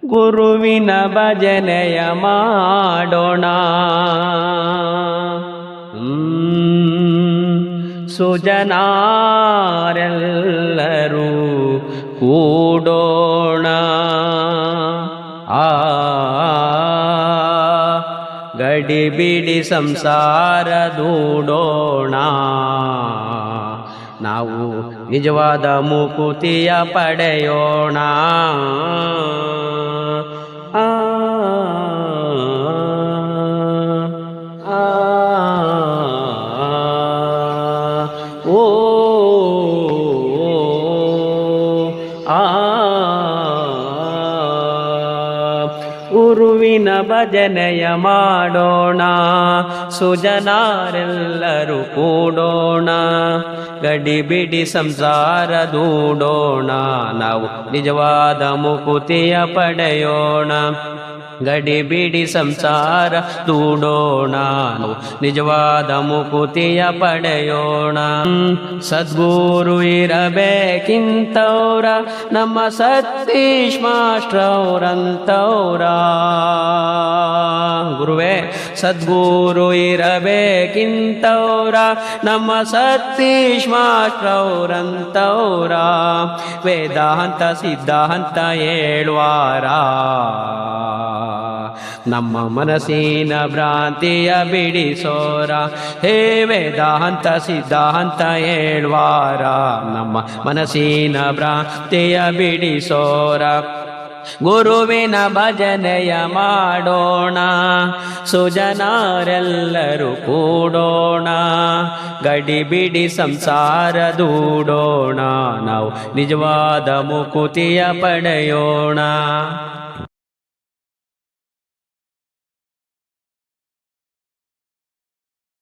ಗುರುವಿನ ಭಜನೆಯ ಮಾಡೋಣ. ಸುಜನಾರೆಲ್ಲರೂ ಕೂಡೋಣ. ಗಡಿಬಿಡಿ ಸಂಸಾರ ದೂಡೋಣ. ನಾವು ನಿಜವಾದ ಮುಕುತಿಯ ಪಡೆಯೋಣ. ಗುರುವಿನ ಭಜನೆಯ ಮಾಡೋಣ. ಸುಜನಾರೆಲ್ಲರೂ ಕೂಡೋಣ. ಗಡಿಬಿಡಿ ಸಂಸಾರ ದೂಡೋಣ. ನಾವು ನಿಜವಾದ ಮುಕುತಿಯ ಪಡೆಯೋಣ. ಗಡಿಬಿಡಿ ಸಂಸಾರ ದೂಡೋಣ. ನಾವು ನಿಜವಾದ ಮುಕುತಿಯ ಪಡೆಯೋಣ. ಸದ್ಗುರು ಇರಬೇಕಿಂತವ್ರ, ನಮ್ಮ ಸತೀಶ್ ಮಾಸ್ಟ್ರವ್ರಂತವ್ರ. ಗುರುವೇ ಸದ್ಗುರು ಇರಬೇಕಿಂತವ್ರ, ನಮ್ಮ ಸತೀಶ್ ಮಾಸ್ಟ್ರವ್ರಂತವ್ರ. ವೇದಾಂತ ಸಿದ್ಧಾಂತ ಹೇಳುವಾರ, ನಮ್ಮ ಮನಸ್ಸಿನ ಭ್ರಾಂತಿಯ ಬಿಡಿಸೋರ. ಹೇ ವೇದಾಂತ ಸಿದ್ಧಾಂತ ಹೇಳುವಾರ, ನಮ್ಮ ಮನಸ್ಸಿನ ಭ್ರಾಂತಿಯ ಬಿಡಿಸೋರ. ಗುರುವಿನ ಭಜನೆಯ ಮಾಡೋಣ. ಸುಜನಾರೆಲ್ಲರೂ ಕೂಡೋಣ. ಗಡಿಬಿಡಿ ಸಂಸಾರ ದೂಡೋಣ. ನಾವು ನಿಜವಾದ ಮುಕುತಿಯ ಪಡೆಯೋಣ.